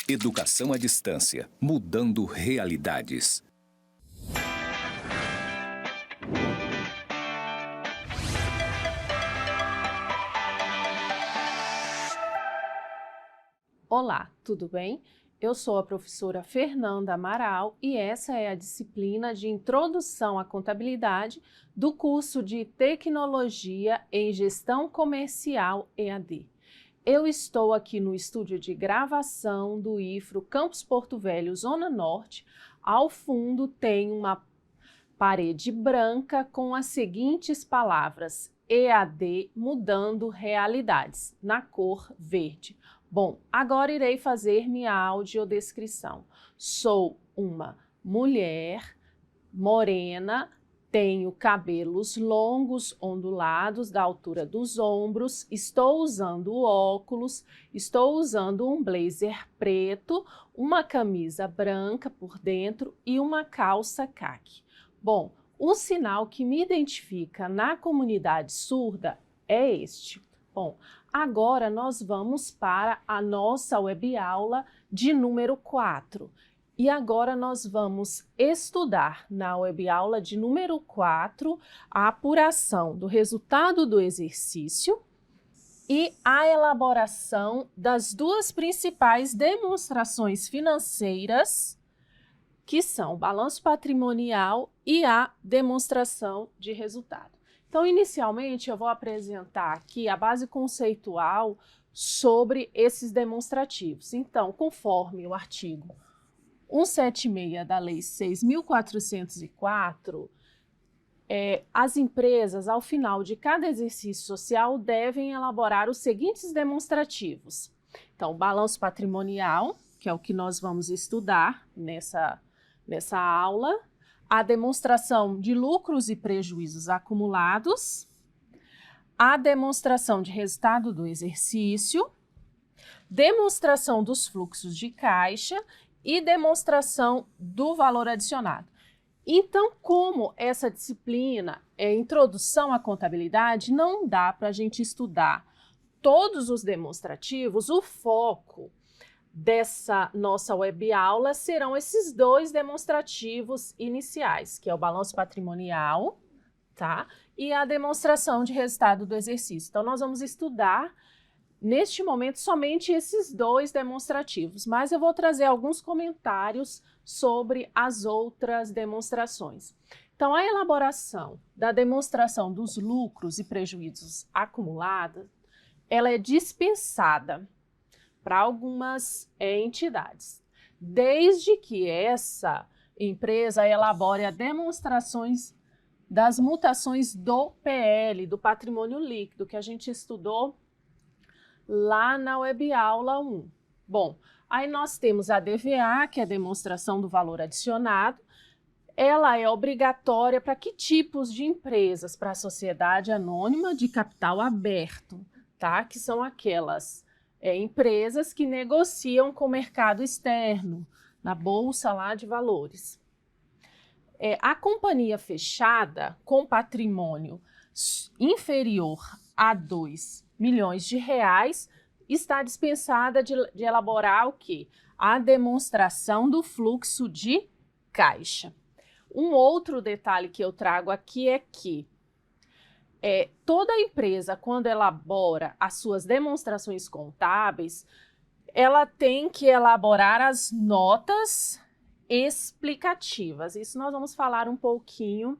Educação à distância, mudando realidades. Olá, tudo bem? Eu sou a professora Fernanda Amaral e essa é a disciplina de Introdução à Contabilidade do curso de Tecnologia em Gestão Comercial EAD. Eu estou aqui no estúdio de gravação do IFRO Campus Porto Velho, Zona Norte. Ao fundo tem uma parede branca com as seguintes palavras: EAD mudando realidades, na cor verde. Bom, agora irei fazer minha audiodescrição. Sou uma mulher morena, tenho cabelos longos, ondulados, da altura dos ombros, estou usando óculos, estou usando um blazer preto, uma camisa branca por dentro e uma calça caqui. Bom, o sinal que me identifica na comunidade surda é este. Bom, agora nós vamos para a nossa webaula de número 4. E agora nós vamos estudar na webaula de número 4 a apuração do resultado do exercício e a elaboração das duas principais demonstrações financeiras, que são o balanço patrimonial e a demonstração de resultado. Então, inicialmente, eu vou apresentar aqui a base conceitual sobre esses demonstrativos. Então, conforme o artigo 176 da Lei 6.404, as empresas, ao final de cada exercício social, devem elaborar os seguintes demonstrativos. Então, o balanço patrimonial, que é o que nós vamos estudar nessa aula, a demonstração de lucros e prejuízos acumulados, a demonstração de resultado do exercício, demonstração dos fluxos de caixa e demonstração do valor adicionado. Então, como essa disciplina é introdução à contabilidade, não dá para a gente estudar todos os demonstrativos. O foco dessa nossa webaula serão esses dois demonstrativos iniciais, que é o balanço patrimonial, tá? E a demonstração de resultado do exercício. Então, nós vamos estudar, neste momento, somente esses dois demonstrativos, mas eu vou trazer alguns comentários sobre as outras demonstrações. Então, a elaboração da demonstração dos lucros e prejuízos acumulados, ela é dispensada para algumas entidades, desde que essa empresa elabore as demonstrações das mutações do PL, do patrimônio líquido, que a gente estudou lá na webaula 1. Bom, aí nós temos a DVA, que é a demonstração do valor adicionado. Ela é obrigatória para que tipos de empresas? Para a sociedade anônima de capital aberto, tá? Que são aquelas empresas que negociam com o mercado externo, na bolsa lá de valores. A companhia fechada com patrimônio inferior a 2 milhões de reais está dispensada de elaborar o quê? A demonstração do fluxo de caixa. Um outro detalhe que eu trago aqui é que toda empresa, quando elabora as suas demonstrações contábeis, ela tem que elaborar as notas explicativas. Isso nós vamos falar um pouquinho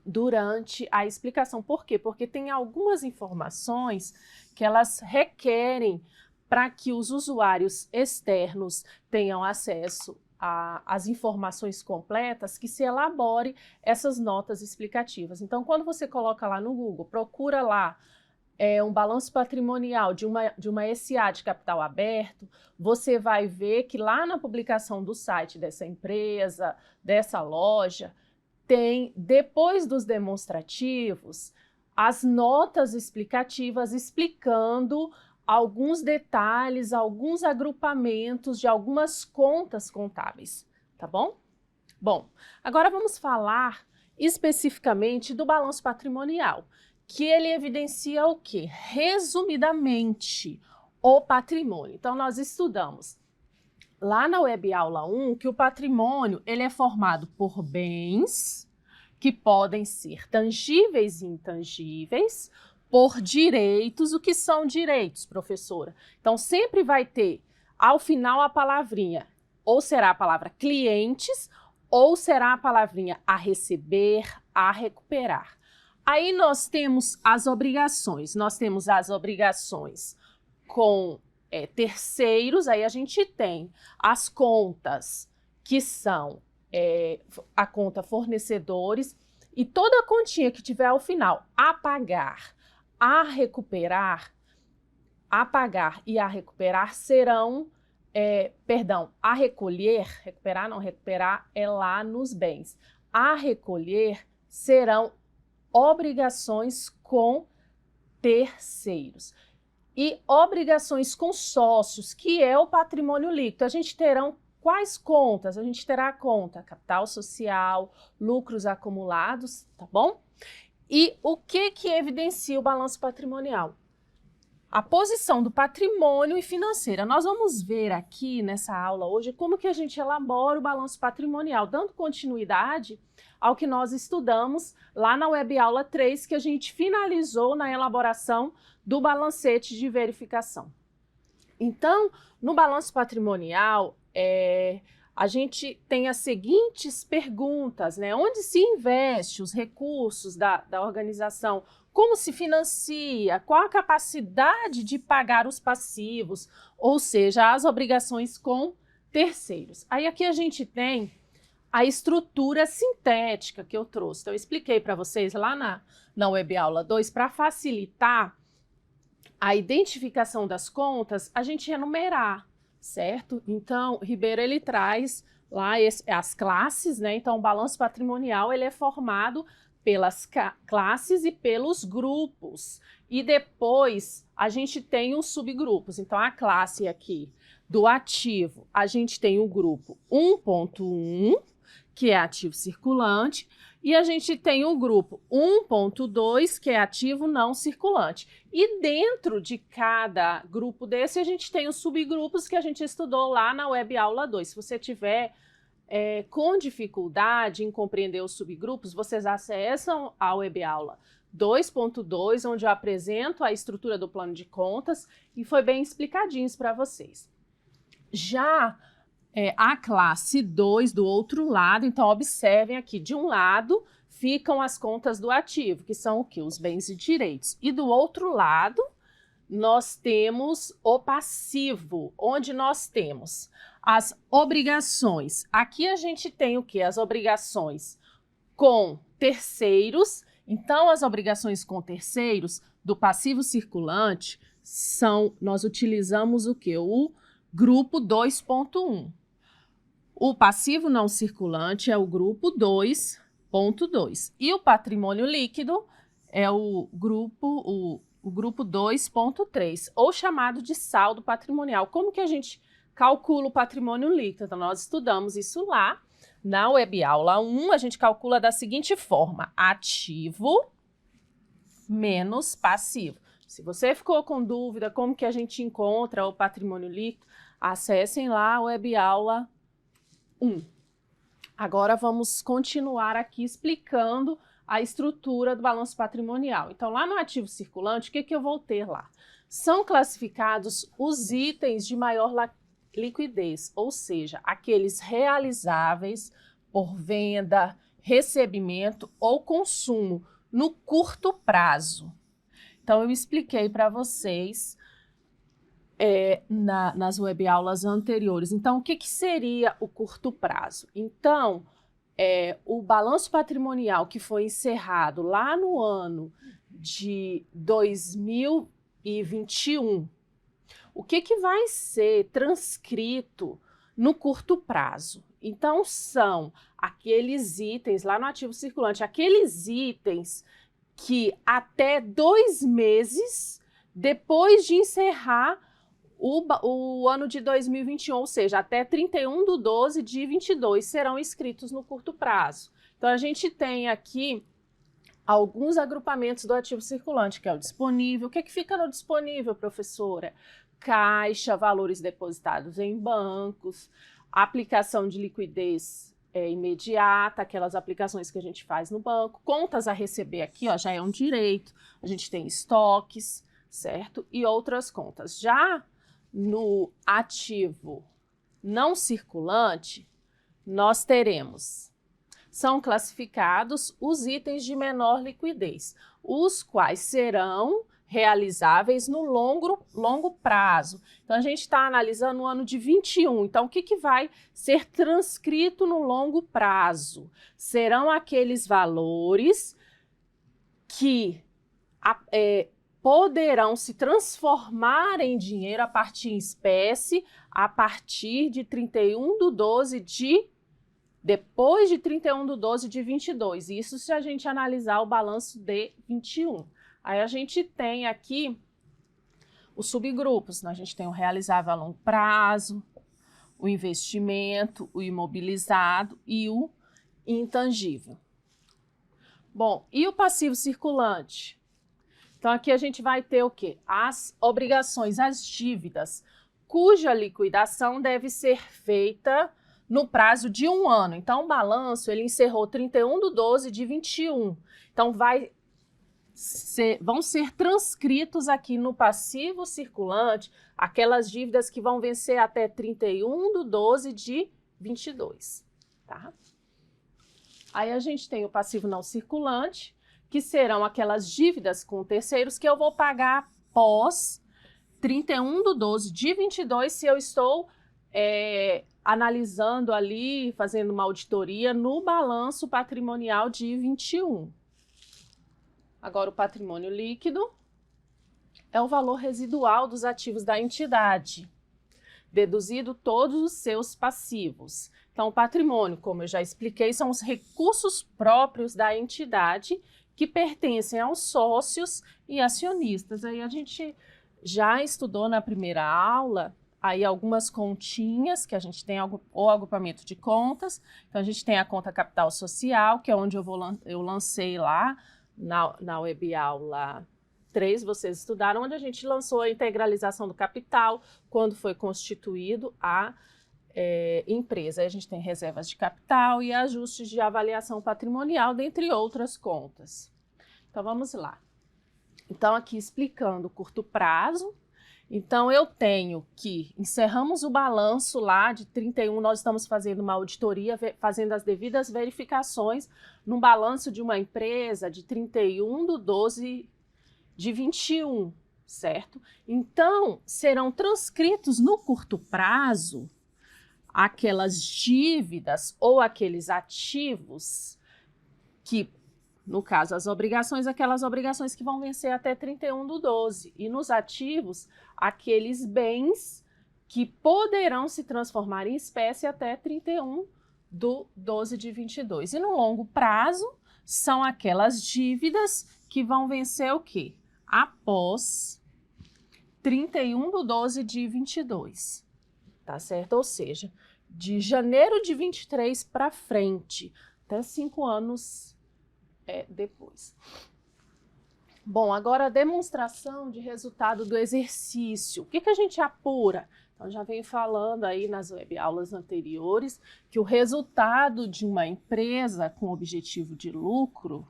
durante a explicação. Por quê? Porque tem algumas informações que elas requerem para que os usuários externos tenham acesso as informações completas, que se elabore essas notas explicativas. Então, quando você coloca lá no Google, procura lá um balanço patrimonial de uma SA de capital aberto, você vai ver que lá na publicação do site dessa empresa, dessa loja, tem, depois dos demonstrativos, as notas explicativas explicando alguns detalhes, alguns agrupamentos de algumas contas contábeis, tá bom? Bom, agora vamos falar especificamente do balanço patrimonial, que ele evidencia o quê? Resumidamente, o patrimônio. Então, nós estudamos lá na Web Aula 1 que o patrimônio ele é formado por bens que podem ser tangíveis e intangíveis, por direitos. O que são direitos, professora? Então, sempre vai ter, ao final, a palavrinha, ou será a palavra clientes, ou será a palavrinha a receber, a recuperar. Aí nós temos as obrigações. Nós temos as obrigações com terceiros. Aí a gente tem as contas que são a conta fornecedores e toda a continha que tiver ao final a pagar, a recuperar, a pagar e a recuperar serão, a recolher, recuperar não, recuperar é lá nos bens. A recolher serão obrigações com terceiros. E obrigações com sócios, que é o patrimônio líquido. A gente terão quais contas? A gente terá a conta capital social, lucros acumulados, tá bom? E o que evidencia o balanço patrimonial? A posição do patrimônio e financeira. Nós vamos ver aqui nessa aula hoje como que a gente elabora o balanço patrimonial, dando continuidade ao que nós estudamos lá na Web Aula 3, que a gente finalizou na elaboração do balancete de verificação. Então, no balanço patrimonial, a gente tem as seguintes perguntas, né? Onde se investe os recursos da organização? Como se financia? Qual a capacidade de pagar os passivos? Ou seja, as obrigações com terceiros. Aí aqui a gente tem a estrutura sintética que eu trouxe. Então, eu expliquei para vocês lá na Web Aula 2, para facilitar a identificação das contas, a gente enumerar, certo? Então, Ribeiro, ele traz lá as classes, né? Então, o balanço patrimonial, ele é formado pelas classes e pelos grupos. E depois, a gente tem os subgrupos. Então, a classe aqui do ativo, a gente tem o grupo 1.1, que é ativo circulante, e a gente tem o grupo 1.2, que é ativo não circulante. E dentro de cada grupo desse, a gente tem os subgrupos que a gente estudou lá na Web Aula 2. Se você tiver com dificuldade em compreender os subgrupos, vocês acessam a Web Aula 2.2, onde eu apresento a estrutura do plano de contas e foi bem explicadinho para vocês. Já a classe 2 do outro lado, então observem aqui, de um lado ficam as contas do ativo, que são o quê? Os bens e direitos. E do outro lado, nós temos o passivo, onde nós temos as obrigações. Aqui a gente tem o quê? As obrigações com terceiros. Então, as obrigações com terceiros do passivo circulante nós utilizamos o quê? O grupo 2.1. O passivo não circulante é o grupo 2.2. E o patrimônio líquido é o grupo 2.3, ou chamado de saldo patrimonial. Como que a gente calcula o patrimônio líquido? Então, nós estudamos isso lá na Web Aula 1. A gente calcula da seguinte forma: ativo menos passivo. Se você ficou com dúvida como que a gente encontra o patrimônio líquido, acessem lá a Web Aula 1. Agora vamos continuar aqui explicando a estrutura do balanço patrimonial. Então, lá no ativo circulante, o que eu vou ter lá? São classificados os itens de maior liquidez, ou seja, aqueles realizáveis por venda, recebimento ou consumo no curto prazo. Então, eu expliquei para vocês nas web aulas anteriores. Então, o que seria o curto prazo? Então, o balanço patrimonial que foi encerrado lá no ano de 2021, o que vai ser transcrito no curto prazo? Então, são aqueles itens lá no ativo circulante, aqueles itens que até 2 meses depois de encerrar o ano de 2021, ou seja, até 31/12/22, serão inscritos no curto prazo. Então, a gente tem aqui alguns agrupamentos do ativo circulante, que é o disponível. O que fica no disponível, professora? caixa, valores depositados em bancos, aplicação de liquidez imediata, aquelas aplicações que a gente faz no banco, contas a receber aqui, ó, já é um direito, a gente tem estoques, certo? E outras contas. Já no ativo não circulante, nós teremos, são classificados os itens de menor liquidez, os quais serão realizáveis no longo prazo. Então, a gente está analisando o ano de 21. Então, o que vai ser transcrito no longo prazo? Serão aqueles valores que poderão se transformar em dinheiro a partir em espécie a partir de 31/12 de... depois de 31/12 de 22. Isso se a gente analisar o balanço de 21. Aí a gente tem aqui os subgrupos, né? A gente tem o realizável a longo prazo, o investimento, o imobilizado e o intangível. Bom, e o passivo circulante? Então aqui a gente vai ter o quê? As obrigações, as dívidas, cuja liquidação deve ser feita no prazo de 1 ano. Então o balanço ele encerrou 31/12 de 21. Então vão ser transcritos aqui no passivo circulante aquelas dívidas que vão vencer até 31/12 de 22, tá? Aí a gente tem o passivo não circulante, que serão aquelas dívidas com terceiros que eu vou pagar após 31/12 de 22 se eu estou analisando ali, fazendo uma auditoria no balanço patrimonial de 21. Agora, o patrimônio líquido é o valor residual dos ativos da entidade, deduzido todos os seus passivos. Então, o patrimônio, como eu já expliquei, são os recursos próprios da entidade que pertencem aos sócios e acionistas. Aí a gente já estudou na primeira aula aí algumas continhas que a gente tem, o agrupamento de contas. Então, a gente tem a conta capital social, que é onde eu lancei lá, na web aula 3, vocês estudaram, onde a gente lançou a integralização do capital, quando foi constituído a empresa. Aí a gente tem reservas de capital e ajustes de avaliação patrimonial, dentre outras contas. Então, vamos lá. Então, aqui explicando o curto prazo. Então, eu tenho que encerramos o balanço lá de 31, nós estamos fazendo uma auditoria, fazendo as devidas verificações no balanço de uma empresa de 31/12 de 21, certo? Então, serão transcritos no curto prazo aquelas dívidas ou aqueles ativos que, no caso, as obrigações, aquelas obrigações que vão vencer até 31/12. E nos ativos, aqueles bens que poderão se transformar em espécie até 31/12 de 22. E no longo prazo, são aquelas dívidas que vão vencer o quê? Após 31/12 de 22. Tá certo? Ou seja, de janeiro de 23 para frente, até 5 anos depois. Bom, agora a demonstração de resultado do exercício. O que a gente apura? Então, já venho falando aí nas web aulas anteriores que o resultado de uma empresa com objetivo de lucro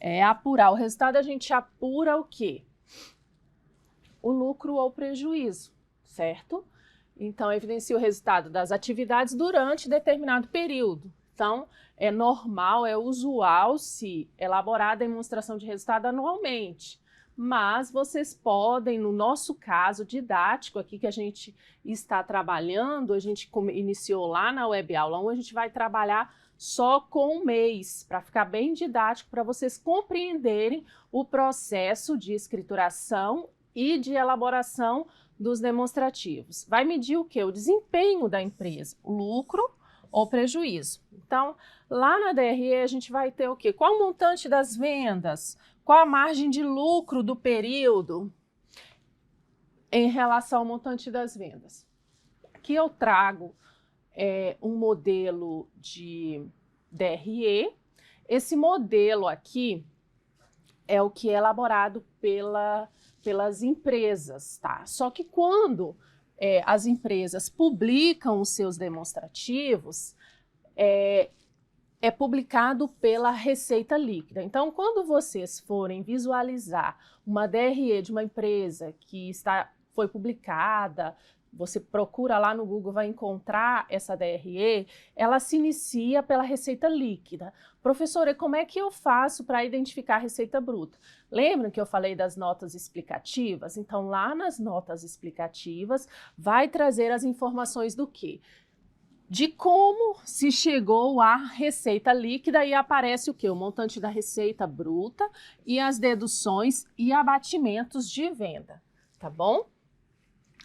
é apurar. O resultado a gente apura o quê? O lucro ou prejuízo, certo? Então, evidencia o resultado das atividades durante determinado período. Então, é normal, é usual se elaborar a demonstração de resultado anualmente. Mas vocês podem, no nosso caso didático aqui que a gente está trabalhando, a gente iniciou lá na web aula 1, a gente vai trabalhar só com um mês, para ficar bem didático, para vocês compreenderem o processo de escrituração e de elaboração dos demonstrativos. Vai medir o quê? O desempenho da empresa, o lucro ou prejuízo. Então, lá na DRE a gente vai ter o quê? Qual o montante das vendas? Qual a margem de lucro do período em relação ao montante das vendas? Aqui eu trago um modelo de DRE. Esse modelo aqui, é o que é elaborado pelas empresas, tá? Só que quando as empresas publicam os seus demonstrativos, é publicado pela Receita Líquida. Então, quando vocês forem visualizar uma DRE de uma empresa que foi publicada, você procura lá no Google, vai encontrar essa DRE, ela se inicia pela Receita Líquida. Professora, como é que eu faço para identificar a receita bruta? Lembram que eu falei das notas explicativas? Então, lá nas notas explicativas, vai trazer as informações do quê? De como se chegou à receita líquida e aparece o quê? O montante da receita bruta e as deduções e abatimentos de venda, tá bom?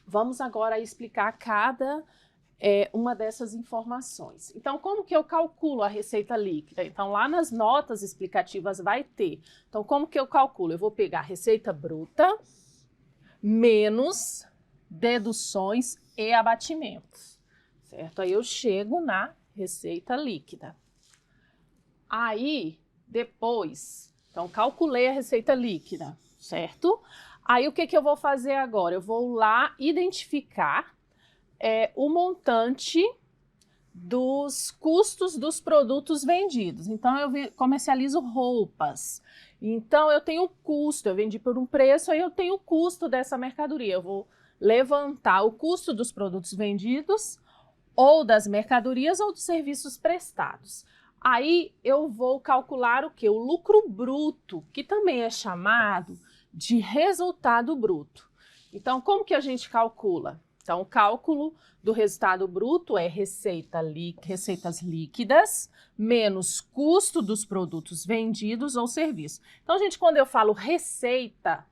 Vamos agora explicar cada uma dessas informações. Então, como que eu calculo a receita líquida? Então, lá nas notas explicativas vai ter. Então, como que eu calculo? Eu vou pegar a receita bruta menos deduções e abatimentos. Certo? Aí eu chego na receita líquida. Aí, depois, então calculei a receita líquida, certo? Aí o que eu vou fazer agora? Eu vou lá identificar o montante dos custos dos produtos vendidos. Então, eu comercializo roupas. Então, eu tenho o custo, eu vendi por um preço, aí eu tenho o custo dessa mercadoria. Eu vou levantar o custo dos produtos vendidos, ou das mercadorias ou dos serviços prestados. Aí eu vou calcular o quê? O lucro bruto, que também é chamado de resultado bruto. Então, como que a gente calcula? Então, o cálculo do resultado bruto é receitas líquidas menos custo dos produtos vendidos ou serviços. Então, gente, quando eu falo receita,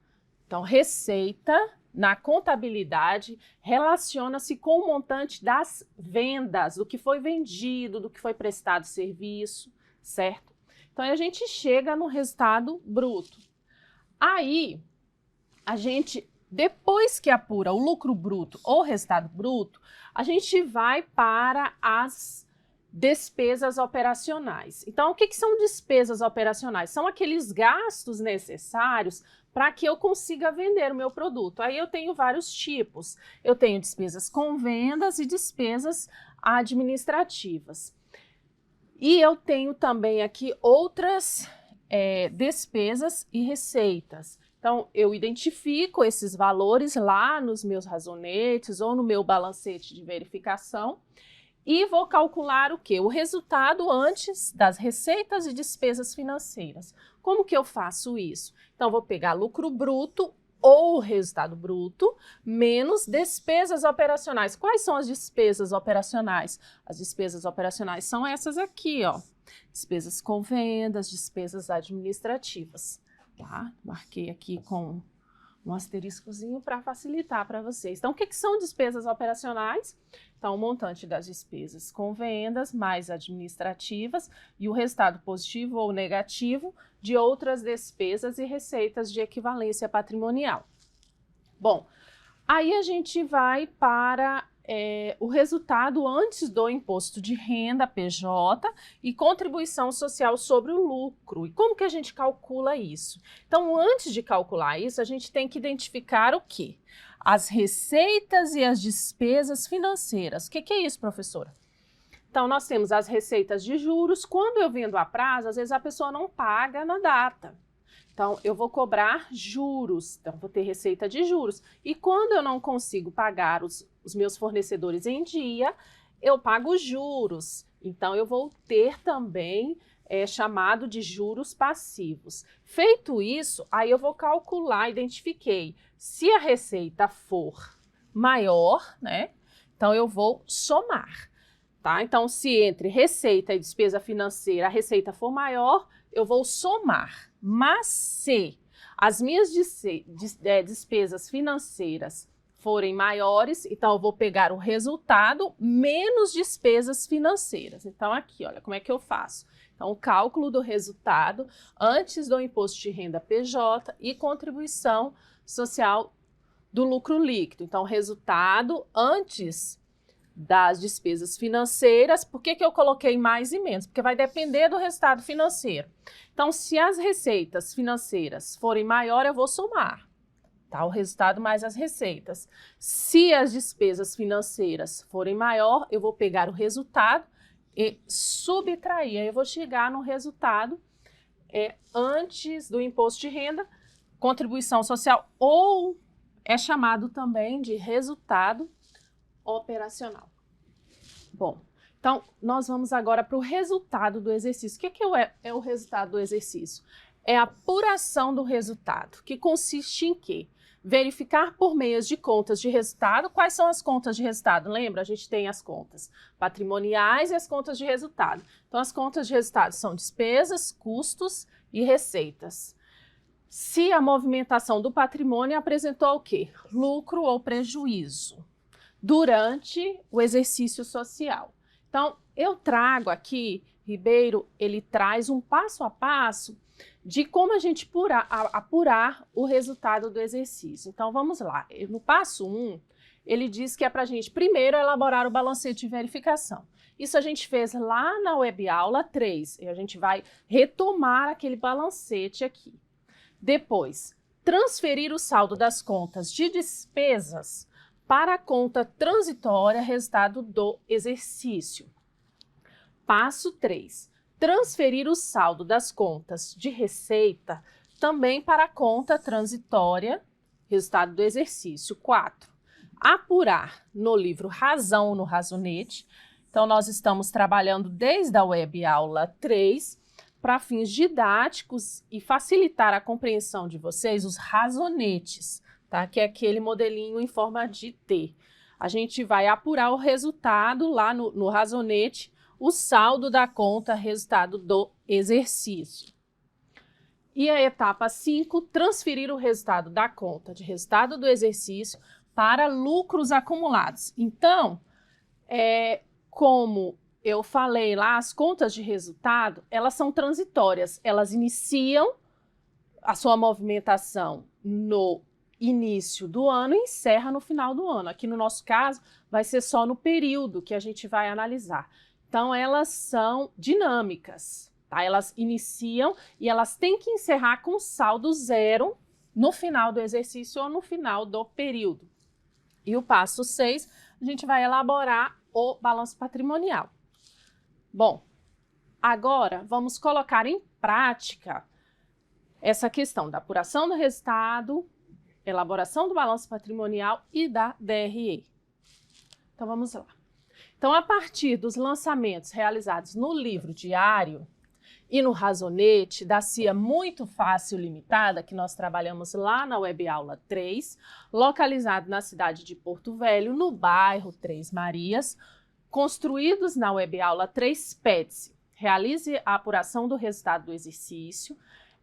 então receita na contabilidade, relaciona-se com o montante das vendas, do que foi vendido, do que foi prestado serviço, certo? Então, a gente chega no resultado bruto. Aí, a gente, depois que apura o lucro bruto ou resultado bruto, a gente vai para as despesas operacionais. Então, o que são despesas operacionais? São aqueles gastos necessários para que eu consiga vender o meu produto. Aí eu tenho vários tipos. Eu tenho despesas com vendas e despesas administrativas. E eu tenho também aqui outras despesas e receitas. Então, eu identifico esses valores lá nos meus razonetes ou no meu balancete de verificação e vou calcular o quê? O resultado antes das receitas e despesas financeiras. Como que eu faço isso? Então, vou pegar lucro bruto ou resultado bruto menos despesas operacionais. Quais são as despesas operacionais? As despesas operacionais são essas aqui, ó. Despesas com vendas, despesas administrativas. Tá? Marquei aqui com um asteriscozinho para facilitar para vocês. Então, o que são despesas operacionais? Então, o montante das despesas com vendas mais administrativas e o resultado positivo ou negativo de outras despesas e receitas de equivalência patrimonial. Bom, aí a gente vai para o resultado antes do imposto de renda, PJ, e contribuição social sobre o lucro. E como que a gente calcula isso? Então, antes de calcular isso, a gente tem que identificar o quê? As receitas e as despesas financeiras. O que é isso, professora? Então, nós temos as receitas de juros. Quando eu vendo a prazo, às vezes a pessoa não paga na data. Então, eu vou cobrar juros, então vou ter receita de juros. E quando eu não consigo pagar os meus fornecedores em dia, eu pago juros. Então, eu vou ter também chamado de juros passivos. Feito isso, aí eu vou calcular, identifiquei. Se a receita for maior, né? Então, eu vou somar. Tá? Então, se entre receita e despesa financeira a receita for maior, eu vou somar. Mas se as minhas despesas financeiras forem maiores, então eu vou pegar o resultado menos despesas financeiras. Então, aqui, olha, como é que eu faço? Então, o cálculo do resultado antes do imposto de renda PJ e contribuição social do lucro líquido. Então, o resultado antes das despesas financeiras. Por que eu coloquei mais e menos? Porque vai depender do resultado financeiro. Então, se as receitas financeiras forem maiores, eu vou somar, tá? O resultado mais as receitas. Se as despesas financeiras forem maior, eu vou pegar o resultado e subtrair. Aí eu vou chegar no resultado antes do imposto de renda, contribuição social, ou é chamado também de resultado operacional. Bom, então nós vamos agora para o resultado do exercício. O que é o resultado do exercício? É a apuração do resultado, que consiste em quê? Verificar por meios de contas de resultado. Quais são as contas de resultado? Lembra? A gente tem as contas patrimoniais e as contas de resultado. Então, as contas de resultado são despesas, custos e receitas. Se a movimentação do patrimônio apresentou o quê? Lucro ou prejuízo durante o exercício social. Então, eu trago aqui, Ribeiro, ele traz um passo a passo de como a gente apurar o resultado do exercício. Então, vamos lá. No passo 1, ele diz que é para a gente primeiro elaborar o balancete de verificação. Isso a gente fez lá na web aula 3, e a gente vai retomar aquele balancete aqui. Depois, transferir o saldo das contas de despesas para a conta transitória, resultado do exercício. Passo 3. Transferir o saldo das contas de receita também para a conta transitória, resultado do exercício. 4. Apurar no livro Razão no Razonete. Então, nós estamos trabalhando desde a web aula 3 para fins didáticos e facilitar a compreensão de vocês os razonetes, tá? Que é aquele modelinho em forma de T. A gente vai apurar o resultado lá no razonete, o saldo da conta, resultado do exercício. E a etapa 5, transferir o resultado da conta de resultado do exercício para lucros acumulados. Então, como eu falei lá, as contas de resultado, elas são transitórias. Elas iniciam a sua movimentação no início do ano e encerra no final do ano. Aqui no nosso caso, vai ser só no período que a gente vai analisar. Então, elas são dinâmicas, tá? Elas iniciam e elas têm que encerrar com saldo zero no final do exercício ou no final do período. E o passo 6, a gente vai elaborar o balanço patrimonial. Bom, agora vamos colocar em prática essa questão da apuração do resultado, elaboração do balanço patrimonial e da DRE. Então, vamos lá. Então, a partir dos lançamentos realizados no livro diário e no razonete da CIA Muito Fácil Limitada, que nós trabalhamos lá na web aula 3, localizado na cidade de Porto Velho, no bairro Três Marias, construídos na web aula 3, pede-se: realize a apuração do resultado do exercício,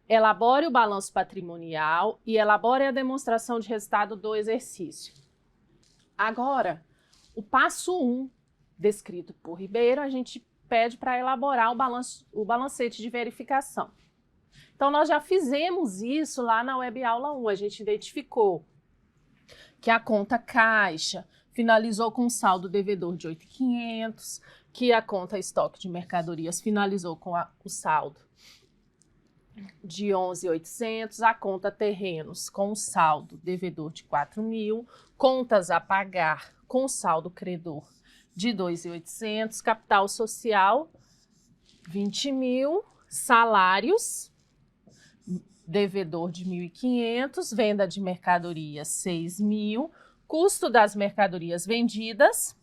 elabore o balanço patrimonial e elabore a demonstração de resultado do exercício. Agora, o passo 1, descrito por Ribeiro, a gente pede para elaborar o balancete de verificação. Então, nós já fizemos isso lá na web aula 1. A gente identificou que a conta caixa finalizou com um saldo devedor de 8.500, que a conta estoque de mercadorias finalizou com o saldo de 11.800, a conta terrenos com o saldo devedor de 4.000, contas a pagar com saldo credor de 2.800, capital social 20.000, salários devedor de 1.500, venda de mercadorias 6.000, custo das mercadorias vendidas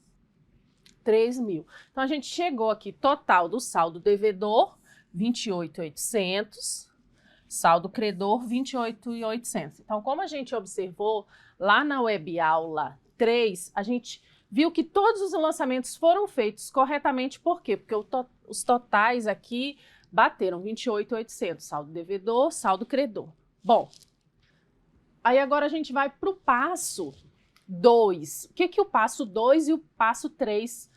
3.000. Então a gente chegou aqui, total do saldo devedor 28.800, saldo credor 28.800. Então, como a gente observou lá na web aula 3, a gente viu que todos os lançamentos foram feitos corretamente. Por quê? Porque os totais aqui bateram 28.800, saldo devedor, saldo credor. Bom, aí agora a gente vai para o passo 2. O que o passo 2 e o passo 3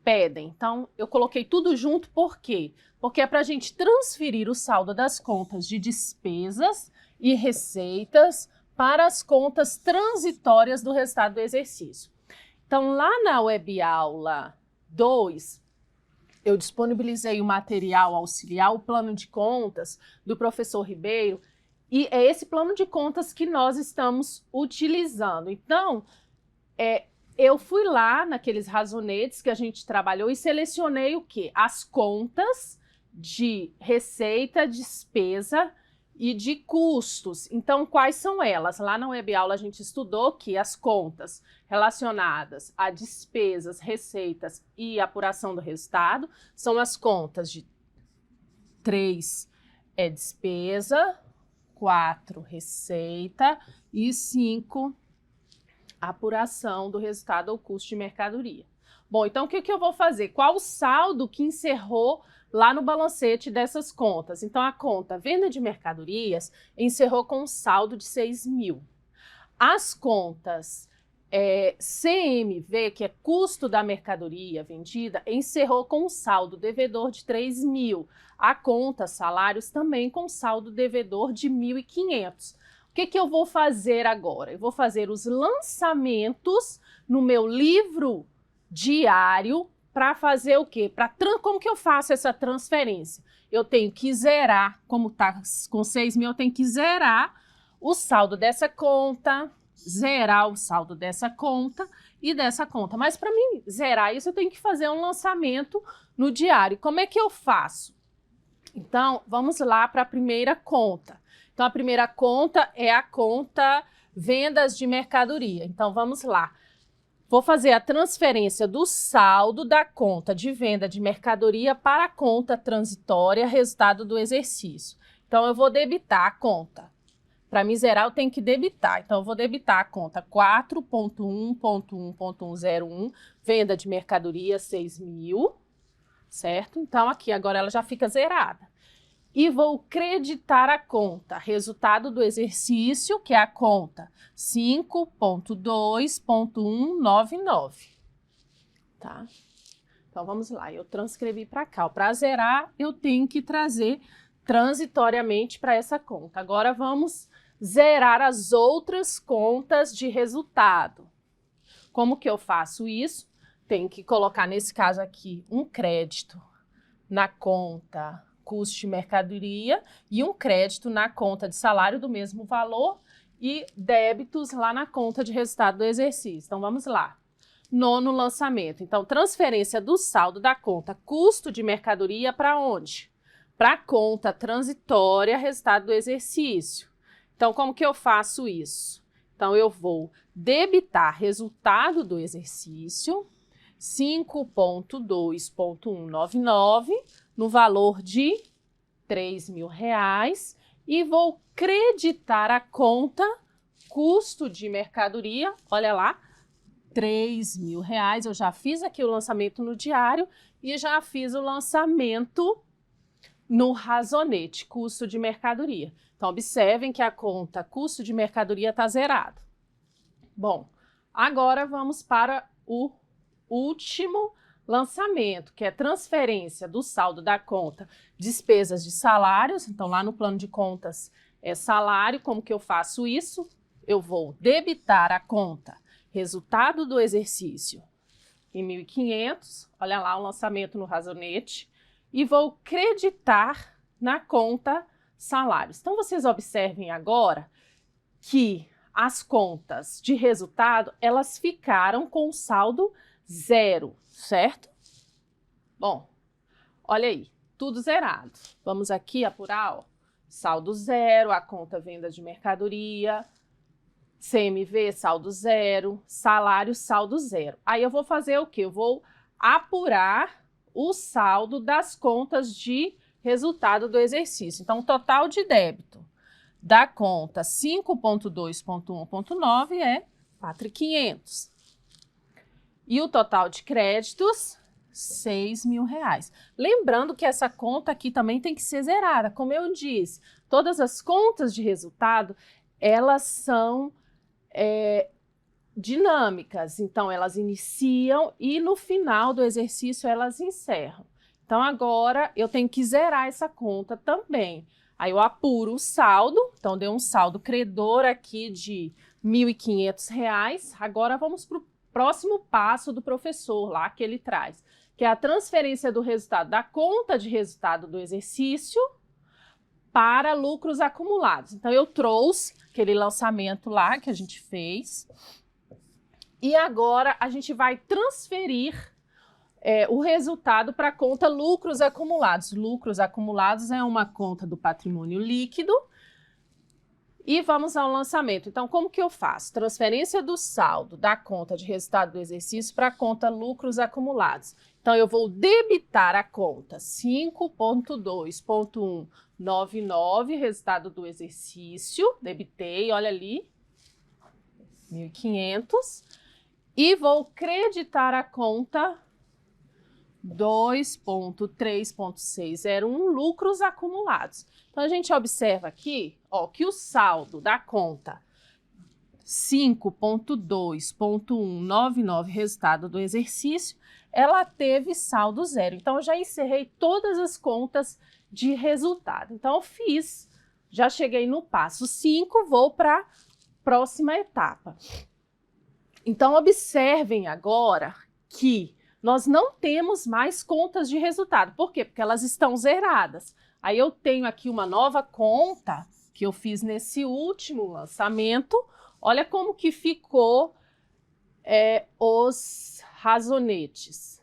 pedem? Então, eu coloquei tudo junto, por quê? Porque é para a gente transferir o saldo das contas de despesas e receitas para as contas transitórias do resultado do exercício. Então, lá na web-aula 2, eu disponibilizei o material auxiliar, o plano de contas do professor Ribeiro, e é esse plano de contas que nós estamos utilizando. Então, eu fui lá naqueles razonetes que a gente trabalhou e selecionei o quê? As contas de receita, despesa e de custos. Então, quais são elas? Lá na web-aula a gente estudou que as contas relacionadas a despesas, receitas e apuração do resultado são as contas de 3 é despesa, 4 receita e 5 apuração do resultado ou custo de mercadoria. Bom, então o que eu vou fazer? Qual o saldo que encerrou lá no balancete dessas contas? Então a conta venda de mercadorias encerrou com um saldo de 6.000. As contas CMV, que é custo da mercadoria vendida, encerrou com um saldo devedor de 3.000. A conta salários também com saldo devedor de 1.500. O que eu vou fazer agora? Eu vou fazer os lançamentos no meu livro diário para fazer o quê? Como que eu faço essa transferência? Eu tenho que zerar, como está com 6.000, eu tenho que zerar o saldo dessa conta, zerar o saldo dessa conta e dessa conta. Mas para mim zerar isso, eu tenho que fazer um lançamento no diário. Como é que eu faço? Então, vamos lá para a primeira conta. Então, a primeira conta é a conta vendas de mercadoria. Então, vamos lá. Vou fazer a transferência do saldo da conta de venda de mercadoria para a conta transitória, resultado do exercício. Então, eu vou debitar a conta. Para me zerar, eu tenho que debitar. Então, eu vou debitar a conta 4.1.1.1.101, venda de mercadoria 6.000, certo? Então, aqui agora ela já fica zerada. E vou creditar a conta, resultado do exercício, que é a conta 5.2.199, tá? Então, vamos lá, eu transcrevi para cá. Para zerar, eu tenho que trazer transitoriamente para essa conta. Agora, vamos zerar as outras contas de resultado. Como que eu faço isso? Tenho que colocar, nesse caso aqui, um crédito na conta custo de mercadoria e um crédito na conta de salário do mesmo valor e débitos lá na conta de resultado do exercício. Então, vamos lá. Nono lançamento. Então, transferência do saldo da conta custo de mercadoria para onde? Para a conta transitória resultado do exercício. Então, como que eu faço isso? Então, eu vou debitar resultado do exercício 5.2.199 no valor de R$3.000 e vou creditar a conta custo de mercadoria, olha lá, R$3.000. Eu já fiz aqui o lançamento no diário e já fiz o lançamento no razonete, custo de mercadoria. Então, observem que a conta custo de mercadoria está zerado. Bom, agora vamos para o último lançamento, que é transferência do saldo da conta despesas de salários. Então, lá no plano de contas é salário. Como que eu faço isso? Eu vou debitar a conta resultado do exercício em 1.500, olha lá o lançamento no razonete, e vou creditar na conta salários. Então, vocês observem agora que as contas de resultado, elas ficaram com saldo zero, certo? Bom, olha aí, tudo zerado. Vamos aqui apurar, ó, saldo zero, a conta venda de mercadoria, CMV, saldo zero, salário, saldo zero. Aí eu vou fazer o quê? Eu vou apurar o saldo das contas de resultado do exercício. Então, o total de débito da conta 5.2.1.9 é 4.500. E o total de créditos, R$6.000. Lembrando que essa conta aqui também tem que ser zerada. Como eu disse, todas as contas de resultado, elas são dinâmicas. Então, elas iniciam e no final do exercício elas encerram. Então, agora eu tenho que zerar essa conta também. Aí eu apuro o saldo. Então, deu um saldo credor aqui de R$1.500. Agora, vamos para próximo passo do professor lá que ele traz, que é a transferência do resultado da conta de resultado do exercício para lucros acumulados. Então, eu trouxe aquele lançamento lá que a gente fez e agora a gente vai transferir o resultado para a conta lucros acumulados. Lucros acumulados é uma conta do patrimônio líquido. E vamos ao lançamento. Então, como que eu faço? Transferência do saldo da conta de resultado do exercício para a conta lucros acumulados. Então, eu vou debitar a conta 5.2.199, resultado do exercício. Debitei, olha ali, 1.500. E vou creditar a conta 2.3.601, lucros acumulados. Então, a gente observa aqui, ó, que o saldo da conta 5.2.199, resultado do exercício, ela teve saldo zero. Então, eu já encerrei todas as contas de resultado. Então, eu fiz, já cheguei no passo 5, vou para a próxima etapa. Então, observem agora que nós não temos mais contas de resultado. Por quê? Porque elas estão zeradas. Aí eu tenho aqui uma nova conta que eu fiz nesse último lançamento. Olha como que ficou os razonetes.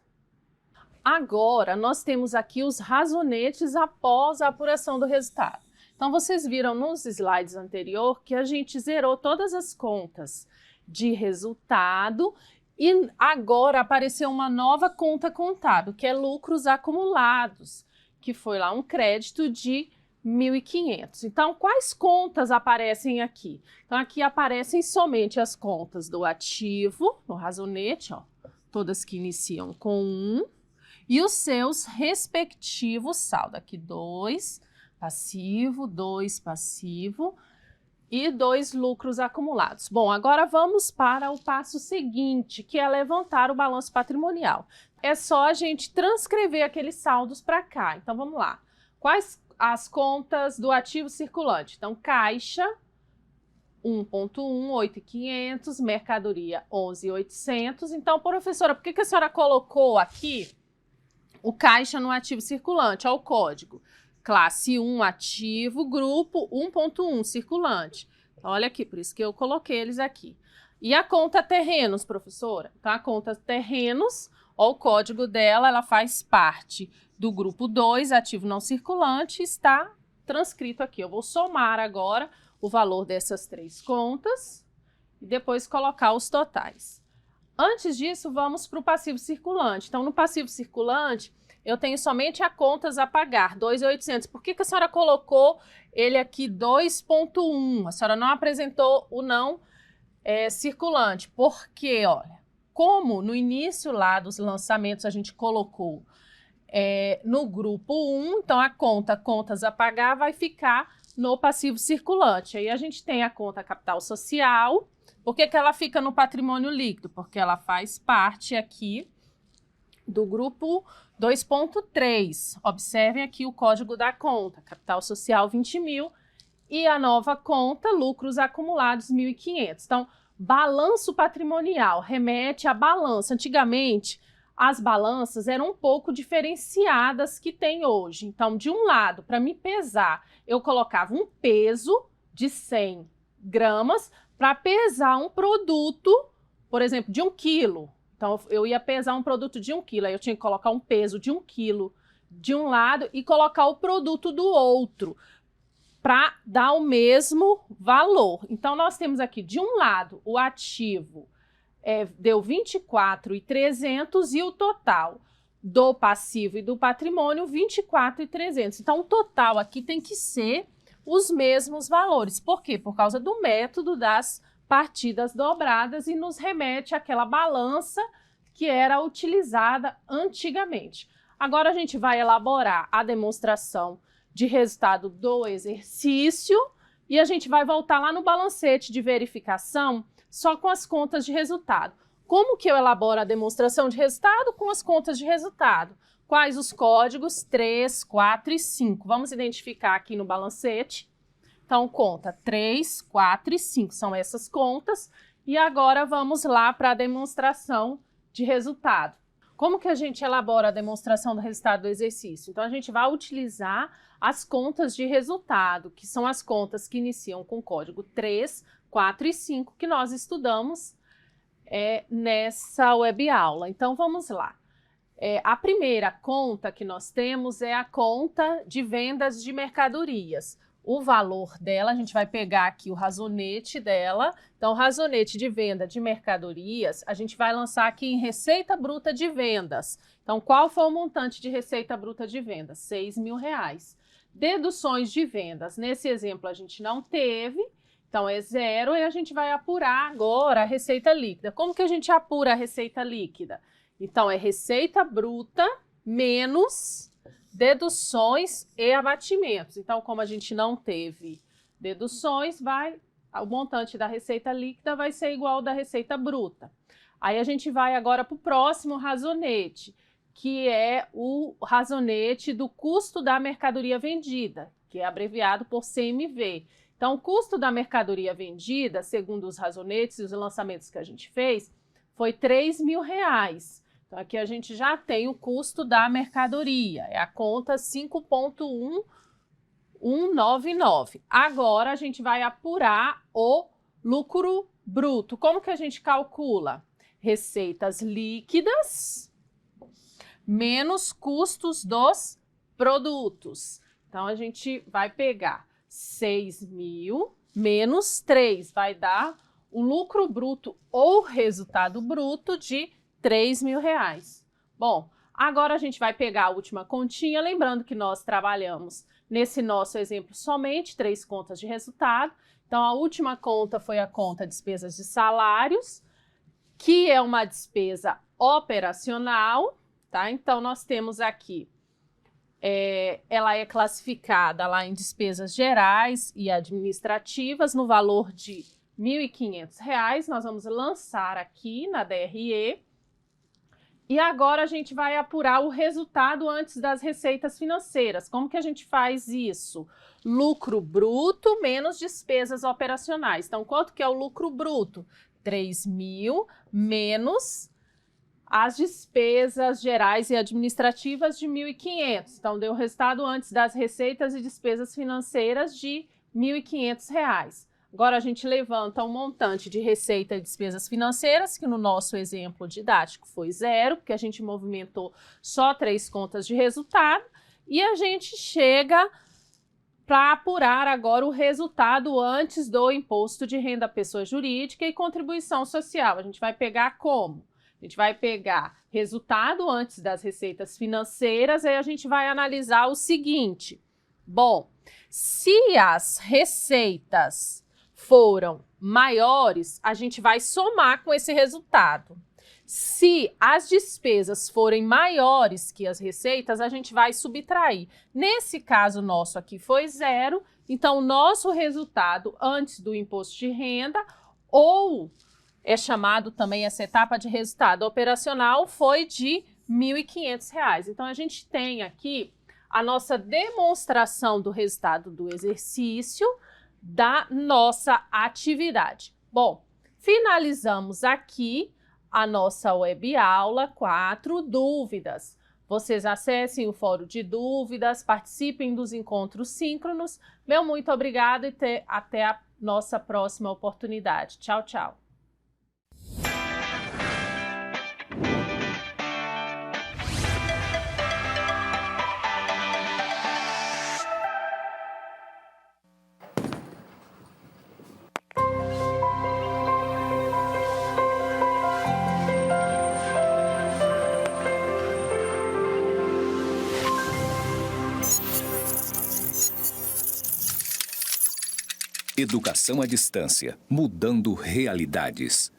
Agora, nós temos aqui os razonetes após a apuração do resultado. Então, vocês viram nos slides anteriores que a gente zerou todas as contas de resultado. E agora apareceu uma nova conta contábil, que é lucros acumulados, que foi lá um crédito de 1.500. Então, quais contas aparecem aqui? Então, aqui aparecem somente as contas do ativo, no razonete, ó, todas que iniciam com 1, e os seus respectivos saldos. Aqui 2 passivo, 2 passivo, e 2 lucros acumulados. Bom, agora vamos para o passo seguinte, que é levantar o balanço patrimonial. É só a gente transcrever aqueles saldos para cá. Então, vamos lá. Quais as contas do ativo circulante? Então, caixa, 1.1, 8.500, mercadoria, 11.800. Então, professora, por que a senhora colocou aqui o caixa no ativo circulante? Olha o código. Classe 1, ativo, grupo 1.1, circulante. Olha aqui, por isso que eu coloquei eles aqui. E a conta terrenos, professora? Então, a conta terrenos, ó, o código dela, ela faz parte do grupo 2, ativo não circulante, está transcrito aqui. Eu vou somar agora o valor dessas 3 contas e depois colocar os totais. Antes disso, vamos para o passivo circulante. Então, no passivo circulante, eu tenho somente a contas a pagar, 2.800. Por que a senhora colocou ele aqui 2.1? A senhora não apresentou o não circulante. Porque, olha, como no início lá dos lançamentos a gente colocou no grupo 1, então a conta contas a pagar vai ficar no passivo circulante. Aí a gente tem a conta capital social. Por que ela fica no patrimônio líquido? Porque ela faz parte aqui do grupo 2.3. Observem aqui o código da conta, capital social 20.000 e a nova conta, lucros acumulados 1.500. Então, balanço patrimonial remete à balança. Antigamente, as balanças eram um pouco diferenciadas que tem hoje. Então, de um lado, para me pesar, eu colocava um peso de 100 gramas para pesar um produto, por exemplo, de 1 quilo. Então, eu ia pesar um produto de 1 quilo, aí eu tinha que colocar um peso de 1 quilo de um lado e colocar o produto do outro para dar o mesmo valor. Então, nós temos aqui, de um lado, o ativo deu 24.300 e o total do passivo e do patrimônio 24.300. Então, o total aqui tem que ser os mesmos valores. Por quê? Por causa do método das partidas dobradas e nos remete àquela balança que era utilizada antigamente. Agora a gente vai elaborar a demonstração de resultado do exercício e a gente vai voltar lá no balancete de verificação só com as contas de resultado. Como que eu elaboro a demonstração de resultado? Com as contas de resultado. Quais os códigos? 3, 4 e 5. Vamos identificar aqui no balancete. Então, conta 3, 4 e 5 são essas contas E agora vamos lá para a demonstração de resultado. Como que a gente elabora a demonstração do resultado do exercício? Então, a gente vai utilizar as contas de resultado, que são as contas que iniciam com código 3, 4 e 5, que nós estudamos nessa web-aula. Então, vamos lá. A primeira conta que nós temos é a conta de vendas de mercadorias. O valor dela, a gente vai pegar aqui o razonete dela. Então, o razonete de venda de mercadorias, a gente vai lançar aqui em receita bruta de vendas. Então, qual foi o montante de receita bruta de vendas? R$6.000. Deduções de vendas, nesse exemplo a gente não teve, então é 0 e a gente vai apurar agora a receita líquida. Como que a gente apura a receita líquida? Então, é receita bruta menos deduções e abatimentos. Então, como a gente não teve deduções, o montante da receita líquida vai ser igual ao da receita bruta. Aí a gente vai agora para o próximo razonete, que é o razonete do custo da mercadoria vendida, que é abreviado por CMV. Então, o custo da mercadoria vendida, segundo os razonetes e os lançamentos que a gente fez, foi R$3.000. Então, aqui a gente já tem o custo da mercadoria, é a conta 5.1199. Agora, a gente vai apurar o lucro bruto. Como que a gente calcula? Receitas líquidas menos custos dos produtos. Então, a gente vai pegar 6.000 menos 3, vai dar o lucro bruto ou resultado bruto de R$3.000. Bom, agora a gente vai pegar a última continha, lembrando que nós trabalhamos nesse nosso exemplo somente 3 contas de resultado. Então, a última conta foi a conta despesas de salários, que é uma despesa operacional, tá? Então, nós temos aqui, ela é classificada lá em despesas gerais e administrativas no valor de R$1.500. Nós vamos lançar aqui na DRE. E agora a gente vai apurar o resultado antes das receitas financeiras. Como que a gente faz isso? Lucro bruto menos despesas operacionais. Então, quanto que é o lucro bruto? 3.000 menos as despesas gerais e administrativas de 1.500. Então, deu o resultado antes das receitas e despesas financeiras de R$1.500. Agora, a gente levanta um montante de receita e despesas financeiras, que no nosso exemplo didático foi 0, porque a gente movimentou só 3 contas de resultado, e a gente chega para apurar agora o resultado antes do imposto de renda à pessoa jurídica e contribuição social. A gente vai pegar como? A gente vai pegar resultado antes das receitas financeiras, aí a gente vai analisar o seguinte. Bom, se as receitas foram maiores, a gente vai somar com esse resultado. Se as despesas forem maiores que as receitas, a gente vai subtrair. Nesse caso nosso aqui foi 0, então o nosso resultado antes do imposto de renda, ou é chamado também essa etapa de resultado operacional, foi de R$1.500. Então, a gente tem aqui a nossa demonstração do resultado do exercício da nossa atividade. Bom, finalizamos aqui a nossa web aula 4, dúvidas. Vocês acessem o fórum de dúvidas, participem dos encontros síncronos. Meu muito obrigado e até a nossa próxima oportunidade. Tchau, tchau. Educação à distância, mudando realidades.